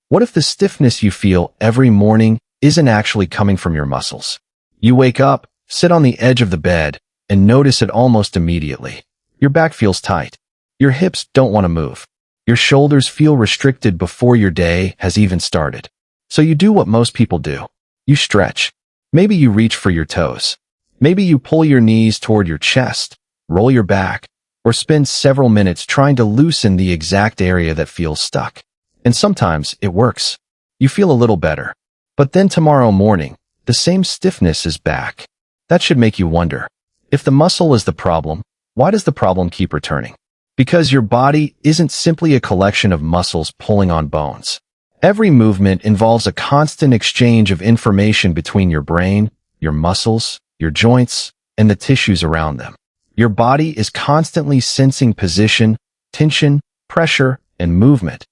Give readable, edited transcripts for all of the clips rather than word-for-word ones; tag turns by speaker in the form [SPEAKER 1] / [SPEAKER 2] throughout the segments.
[SPEAKER 1] What if the stiffness you feel every morning isn't actually coming from your muscles? You wake up, sit on the edge of the bed, and notice it almost immediately. Your back feels tight. Your hips don't want to move. Your shoulders feel restricted before your day has even started. So you do what most people do. You stretch. Maybe you reach for your toes. Maybe you pull your knees toward your chest, roll your back, or spend several minutes trying to loosen the exact area that feels stuck. And sometimes it works. You feel a little better. But then tomorrow morning, the same stiffness is back. That should make you wonder, if the muscle is the problem, why does the problem keep returning? Because your body isn't simply a collection of muscles pulling on bones. Every movement involves a constant exchange of information between your brain, your muscles, your joints, and the tissues around them. Your body is constantly sensing position, tension, pressure, and movement,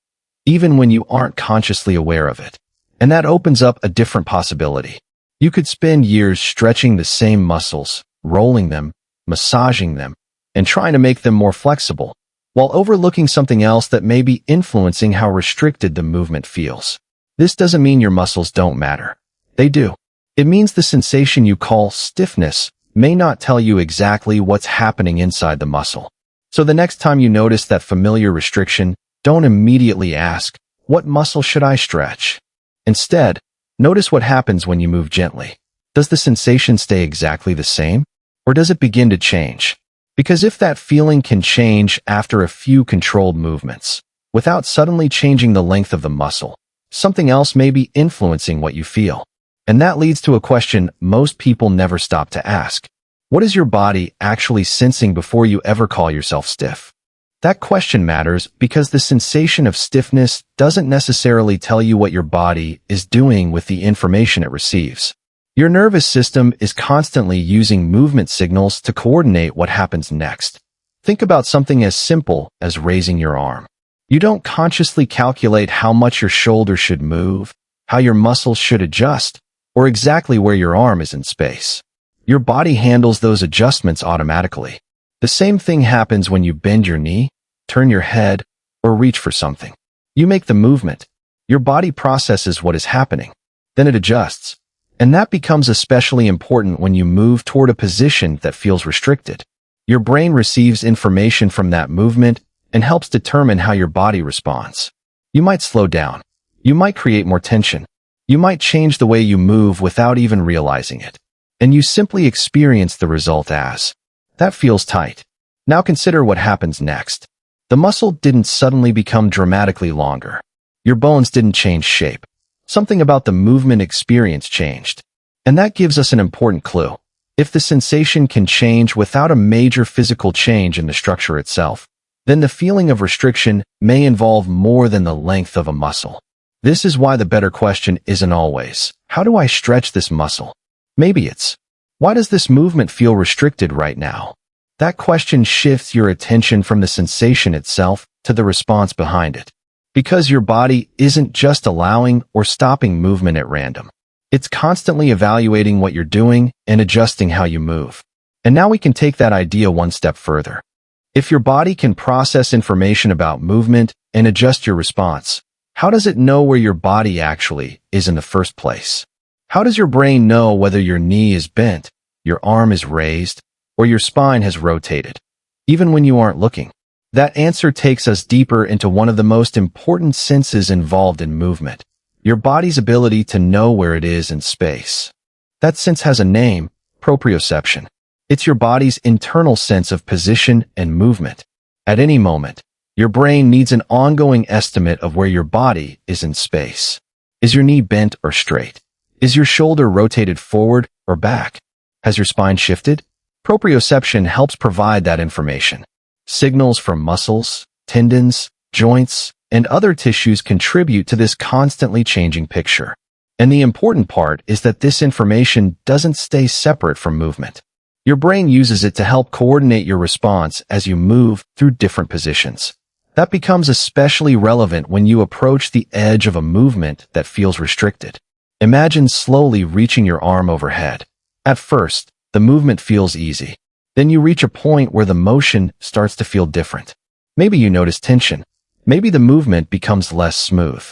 [SPEAKER 1] even when you aren't consciously aware of it. And that opens up a different possibility. You could spend years stretching the same muscles, rolling them, massaging them, and trying to make them more flexible, while overlooking something else that may be influencing how restricted the movement feels. This doesn't mean your muscles don't matter. They do. It means the sensation you call stiffness may not tell you exactly what's happening inside the muscle. So the next time you notice that familiar restriction, don't immediately ask, "What muscle should I stretch?" Instead, notice what happens when you move gently. Does the sensation stay exactly the same? Or does it begin to change? Because if that feeling can change after a few controlled movements, without suddenly changing the length of the muscle, something else may be influencing what you feel. And that leads to a question most people never stop to ask. What is your body actually sensing before you ever call yourself stiff? That question matters because the sensation of stiffness doesn't necessarily tell you what your body is doing with the information it receives. Your nervous system is constantly using movement signals to coordinate what happens next. Think about something as simple as raising your arm. You don't consciously calculate how much your shoulder should move, how your muscles should adjust, or exactly where your arm is in space. Your body handles those adjustments automatically. The same thing happens when you bend your knee, turn your head, or reach for something. You make the movement. Your body processes what is happening. Then it adjusts. And that becomes especially important when you move toward a position that feels restricted. Your brain receives information from that movement and helps determine how your body responds. You might slow down. You might create more tension. You might change the way you move without even realizing it. And you simply experience the result as, "That feels tight." Now consider what happens next. The muscle didn't suddenly become dramatically longer. Your bones didn't change shape. Something about the movement experience changed. And that gives us an important clue. If the sensation can change without a major physical change in the structure itself, then the feeling of restriction may involve more than the length of a muscle. This is why the better question isn't always, "How do I stretch this muscle?" Maybe it's, "Why does this movement feel restricted right now?" That question shifts your attention from the sensation itself to the response behind it. Because your body isn't just allowing or stopping movement at random. It's constantly evaluating what you're doing and adjusting how you move. And now we can take that idea one step further. If your body can process information about movement and adjust your response, how does it know where your body actually is in the first place? How does your brain know whether your knee is bent, your arm is raised, or your spine has rotated, even when you aren't looking? That answer takes us deeper into one of the most important senses involved in movement, your body's ability to know where it is in space. That sense has a name, proprioception. It's your body's internal sense of position and movement. At any moment, your brain needs an ongoing estimate of where your body is in space. Is your knee bent or straight? Is your shoulder rotated forward or back? Has your spine shifted? Proprioception helps provide that information. Signals from muscles, tendons, joints, and other tissues contribute to this constantly changing picture. And the important part is that this information doesn't stay separate from movement. Your brain uses it to help coordinate your response as you move through different positions. That becomes especially relevant when you approach the edge of a movement that feels restricted. Imagine slowly reaching your arm overhead. At first, the movement feels easy. Then you reach a point where the motion starts to feel different. Maybe you notice tension. Maybe the movement becomes less smooth.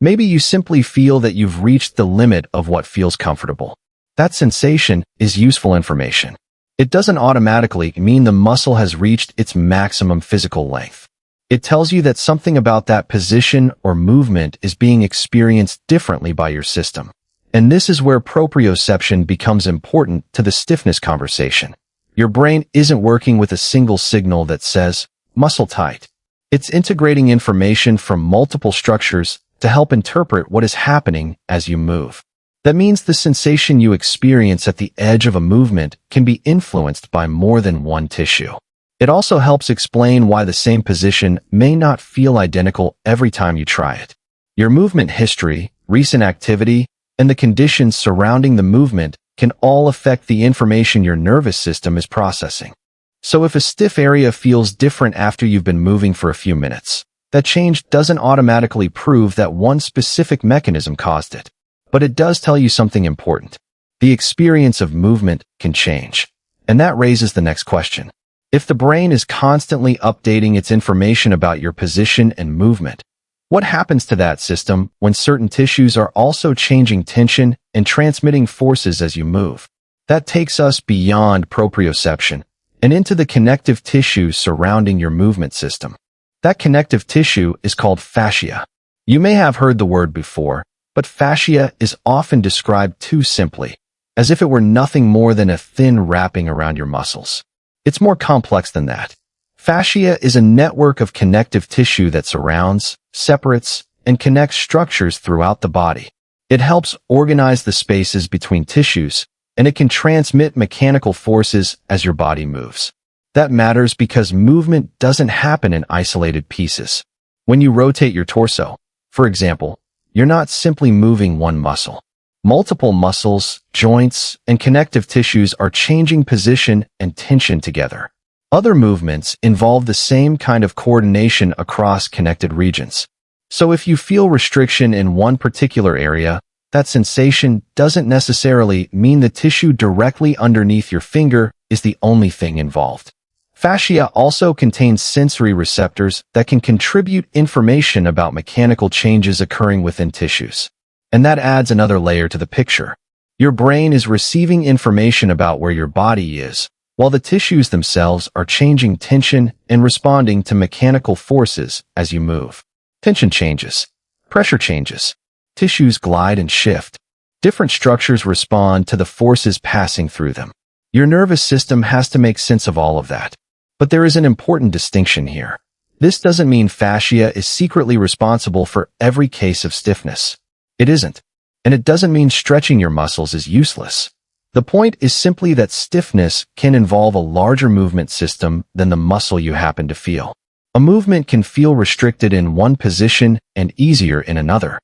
[SPEAKER 1] Maybe you simply feel that you've reached the limit of what feels comfortable. That sensation is useful information. It doesn't automatically mean the muscle has reached its maximum physical length. It tells you that something about that position or movement is being experienced differently by your system. And this is where proprioception becomes important to the stiffness conversation. Your brain isn't working with a single signal that says, muscle tight. It's integrating information from multiple structures to help interpret what is happening as you move. That means the sensation you experience at the edge of a movement can be influenced by more than one tissue. It also helps explain why the same position may not feel identical every time you try it. Your movement history, recent activity, and the conditions surrounding the movement can all affect the information your nervous system is processing. So if a stiff area feels different after you've been moving for a few minutes, that change doesn't automatically prove that one specific mechanism caused it. But it does tell you something important. The experience of movement can change. And that raises the next question. If the brain is constantly updating its information about your position and movement, what happens to that system when certain tissues are also changing tension and transmitting forces as you move? That takes us beyond proprioception and into the connective tissue surrounding your movement system. That connective tissue is called fascia. You may have heard the word before, but fascia is often described too simply, as if it were nothing more than a thin wrapping around your muscles. It's more complex than that. Fascia is a network of connective tissue that surrounds, separates, and connects structures throughout the body. It helps organize the spaces between tissues, and it can transmit mechanical forces as your body moves. That matters because movement doesn't happen in isolated pieces. When you rotate your torso, for example, you're not simply moving one muscle. Multiple muscles, joints, and connective tissues are changing position and tension together. Other movements involve the same kind of coordination across connected regions. So if you feel restriction in one particular area, that sensation doesn't necessarily mean the tissue directly underneath your finger is the only thing involved. Fascia also contains sensory receptors that can contribute information about mechanical changes occurring within tissues. And that adds another layer to the picture. Your brain is receiving information about where your body is, while the tissues themselves are changing tension and responding to mechanical forces as you move. Tension changes. Pressure changes. Tissues glide and shift. Different structures respond to the forces passing through them. Your nervous system has to make sense of all of that. But there is an important distinction here. This doesn't mean fascia is secretly responsible for every case of stiffness. It isn't. And it doesn't mean stretching your muscles is useless. The point is simply that stiffness can involve a larger movement system than the muscle you happen to feel. A movement can feel restricted in one position and easier in another.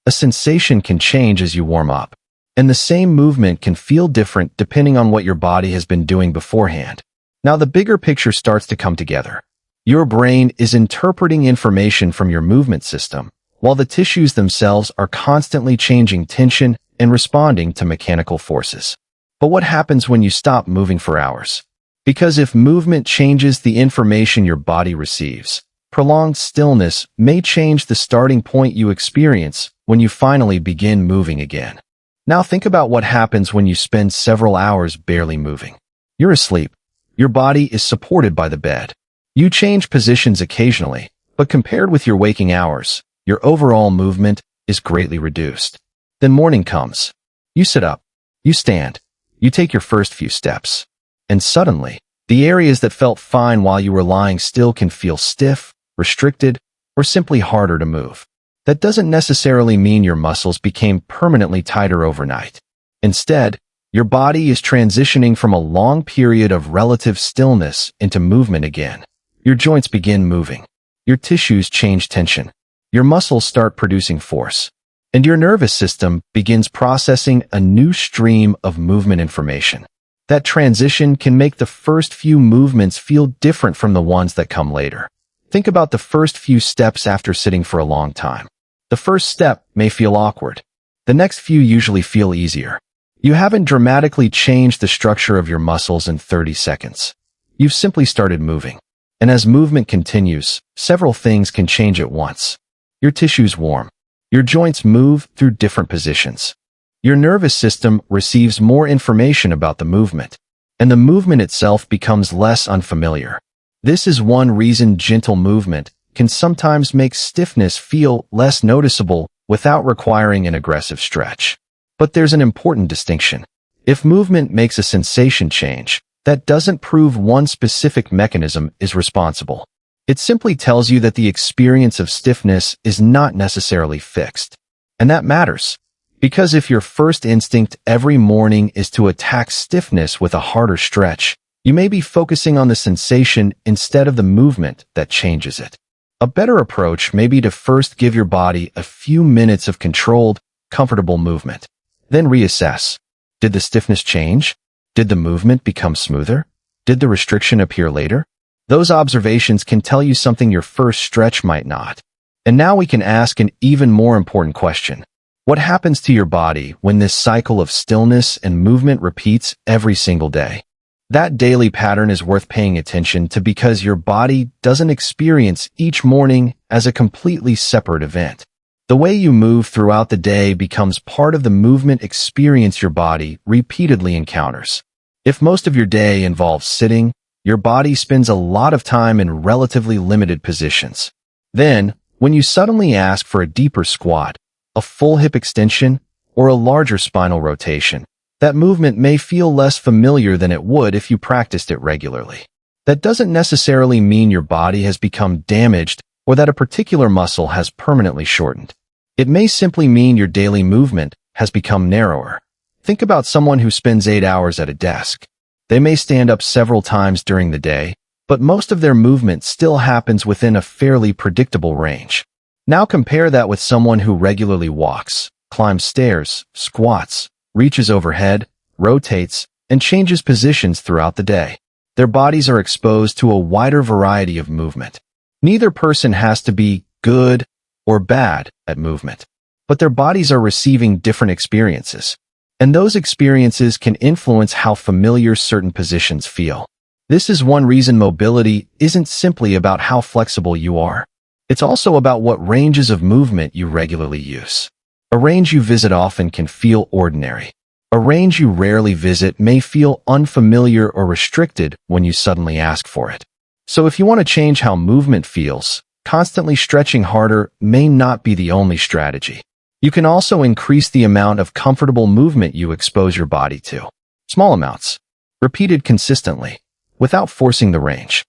[SPEAKER 1] A sensation can change as you warm up. And the same movement can feel different depending on what your body has been doing beforehand. Now the bigger picture starts to come together. Your brain is interpreting information from your movement system, while the tissues themselves are constantly changing tension and responding to mechanical forces. But what happens when you stop moving for hours? Because if movement changes the information your body receives, prolonged stillness may change the starting point you experience when you finally begin moving again. Now think about what happens when you spend several hours barely moving. You're asleep. Your body is supported by the bed. You change positions occasionally, but compared with your waking hours, your overall movement is greatly reduced. Then morning comes. You sit up. You stand. You take your first few steps. And suddenly, the areas that felt fine while you were lying still can feel stiff, restricted, or simply harder to move. That doesn't necessarily mean your muscles became permanently tighter overnight. Instead, your body is transitioning from a long period of relative stillness into movement again. Your joints begin moving. Your tissues change tension. Your muscles start producing force. And your nervous system begins processing a new stream of movement information. That transition can make the first few movements feel different from the ones that come later. Think about the first few steps after sitting for a long time. The first step may feel awkward. The next few usually feel easier. You haven't dramatically changed the structure of your muscles in 30 seconds. You've simply started moving. And as movement continues, several things can change at once. Your tissues warm. Your joints move through different positions. Your nervous system receives more information about the movement, and the movement itself becomes less unfamiliar. This is one reason gentle movement can sometimes make stiffness feel less noticeable without requiring an aggressive stretch. But there's an important distinction. If movement makes a sensation change, that doesn't prove one specific mechanism is responsible. It simply tells you that the experience of stiffness is not necessarily fixed. And that matters, because if your first instinct every morning is to attack stiffness with a harder stretch, you may be focusing on the sensation instead of the movement that changes it. A better approach may be to first give your body a few minutes of controlled, comfortable movement. Then reassess. Did the stiffness change? Did the movement become smoother? Did the restriction appear later? Those observations can tell you something your first stretch might not. And now we can ask an even more important question. What happens to your body when this cycle of stillness and movement repeats every single day? That daily pattern is worth paying attention to because your body doesn't experience each morning as a completely separate event. The way you move throughout the day becomes part of the movement experience your body repeatedly encounters. If most of your day involves sitting, your body spends a lot of time in relatively limited positions. Then, when you suddenly ask for a deeper squat, a full hip extension, or a larger spinal rotation, that movement may feel less familiar than it would if you practiced it regularly. That doesn't necessarily mean your body has become damaged or that a particular muscle has permanently shortened. It may simply mean your daily movement has become narrower. Think about someone who spends 8 hours at a desk. They may stand up several times during the day, but most of their movement still happens within a fairly predictable range. Now compare that with someone who regularly walks, climbs stairs, squats, reaches overhead, rotates, and changes positions throughout the day. Their bodies are exposed to a wider variety of movement. Neither person has to be good or bad at movement, but their bodies are receiving different experiences, and those experiences can influence how familiar certain positions feel. This is one reason mobility isn't simply about how flexible you are. It's also about what ranges of movement you regularly use. A range you visit often can feel ordinary. A range you rarely visit may feel unfamiliar or restricted when you suddenly ask for it. So if you want to change how movement feels, constantly stretching harder may not be the only strategy. You can also increase the amount of comfortable movement you expose your body to. Small amounts, repeated consistently, without forcing the range.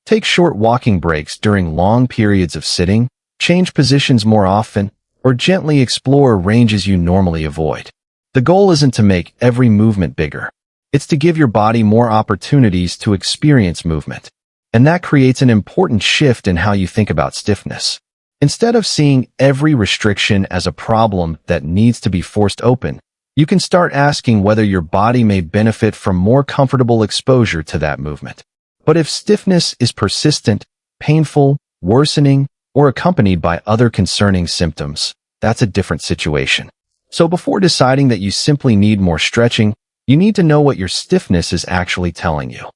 [SPEAKER 1] Take short walking breaks during long periods of sitting, change positions more often, or gently explore ranges you normally avoid. The goal isn't to make every movement bigger. It's to give your body more opportunities to experience movement. And that creates an important shift in how you think about stiffness. Instead of seeing every restriction as a problem that needs to be forced open, you can start asking whether your body may benefit from more comfortable exposure to that movement. But if stiffness is persistent, painful, worsening, or accompanied by other concerning symptoms, that's a different situation. So before deciding that you simply need more stretching, you need to know what your stiffness is actually telling you.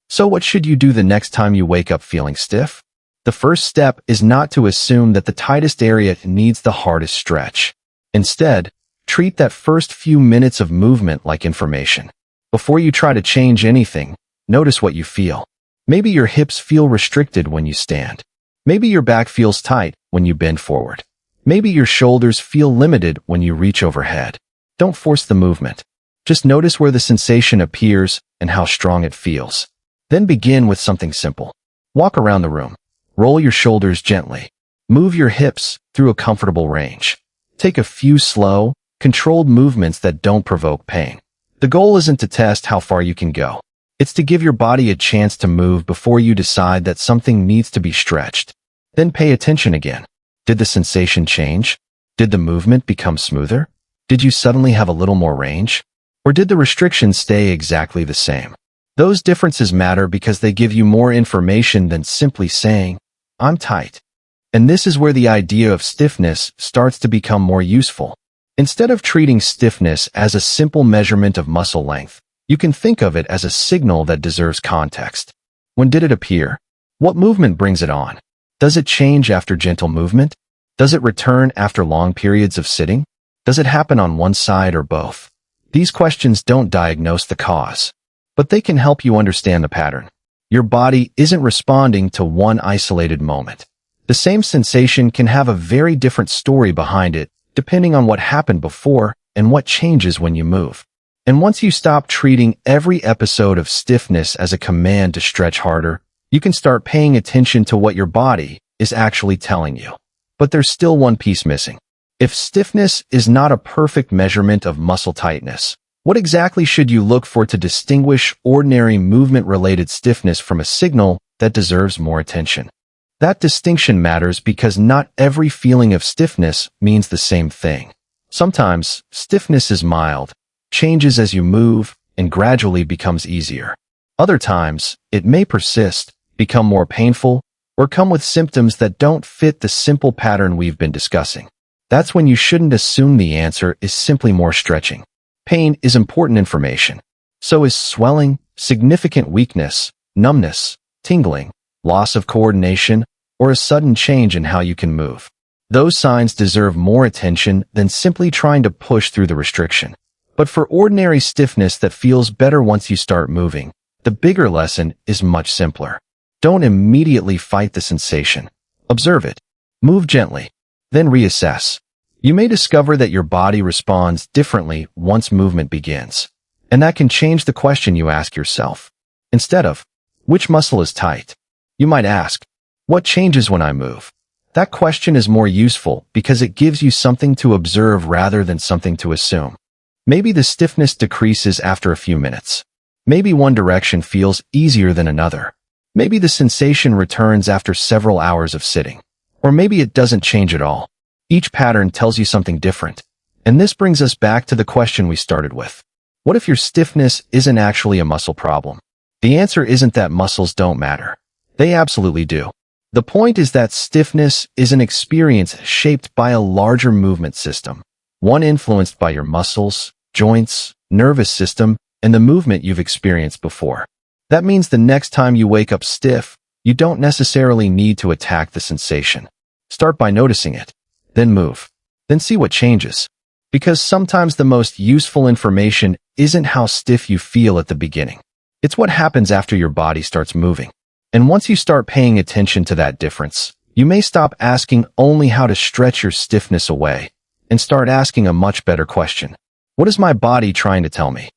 [SPEAKER 1] So what should you do the next time you wake up feeling stiff? The first step is not to assume that the tightest area needs the hardest stretch. Instead, treat that first few minutes of movement like information. Before you try to change anything, notice what you feel. Maybe your hips feel restricted when you stand. Maybe your back feels tight when you bend forward. Maybe your shoulders feel limited when you reach overhead. Don't force the movement. Just notice where the sensation appears and how strong it feels. Then begin with something simple. Walk around the room. Roll your shoulders gently. Move your hips through a comfortable range. Take a few slow, controlled movements that don't provoke pain. The goal isn't to test how far you can go. It's to give your body a chance to move before you decide that something needs to be stretched. Then pay attention again. Did the sensation change? Did the movement become smoother? Did you suddenly have a little more range? Or did the restrictions stay exactly the same? Those differences matter because they give you more information than simply saying, "I'm tight." And this is where the idea of stiffness starts to become more useful. Instead of treating stiffness as a simple measurement of muscle length, you can think of it as a signal that deserves context. When did it appear? What movement brings it on? Does it change after gentle movement? Does it return after long periods of sitting? Does it happen on one side or both? These questions don't diagnose the cause, but they can help you understand the pattern. Your body isn't responding to one isolated moment. The same sensation can have a very different story behind it, depending on what happened before and what changes when you move. And once you stop treating every episode of stiffness as a command to stretch harder, you can start paying attention to what your body is actually telling you. But there's still one piece missing. If stiffness is not a perfect measurement of muscle tightness, what exactly should you look for to distinguish ordinary movement-related stiffness from a signal that deserves more attention? That distinction matters because not every feeling of stiffness means the same thing. Sometimes, stiffness is mild, changes as you move, and gradually becomes easier. Other times, it may persist, become more painful, or come with symptoms that don't fit the simple pattern we've been discussing. That's when you shouldn't assume the answer is simply more stretching. Pain is important information. So is swelling, significant weakness, numbness, tingling, loss of coordination, or a sudden change in how you can move. Those signs deserve more attention than simply trying to push through the restriction. But for ordinary stiffness that feels better once you start moving, the bigger lesson is much simpler. Don't immediately fight the sensation. Observe it. Move gently. Then reassess. You may discover that your body responds differently once movement begins. And that can change the question you ask yourself. Instead of, which muscle is tight? You might ask, what changes when I move? That question is more useful because it gives you something to observe rather than something to assume. Maybe the stiffness decreases after a few minutes. Maybe one direction feels easier than another. Maybe the sensation returns after several hours of sitting. Or maybe it doesn't change at all. Each pattern tells you something different. And this brings us back to the question we started with. What if your stiffness isn't actually a muscle problem? The answer isn't that muscles don't matter. They absolutely do. The point is that stiffness is an experience shaped by a larger movement system, one influenced by your muscles, joints, nervous system, and the movement you've experienced before. That means the next time you wake up stiff, you don't necessarily need to attack the sensation. Start by noticing it, then move, then see what changes. Because sometimes the most useful information isn't how stiff you feel at the beginning. It's what happens after your body starts moving. And once you start paying attention to that difference, you may stop asking only how to stretch your stiffness away and start asking a much better question. What is my body trying to tell me?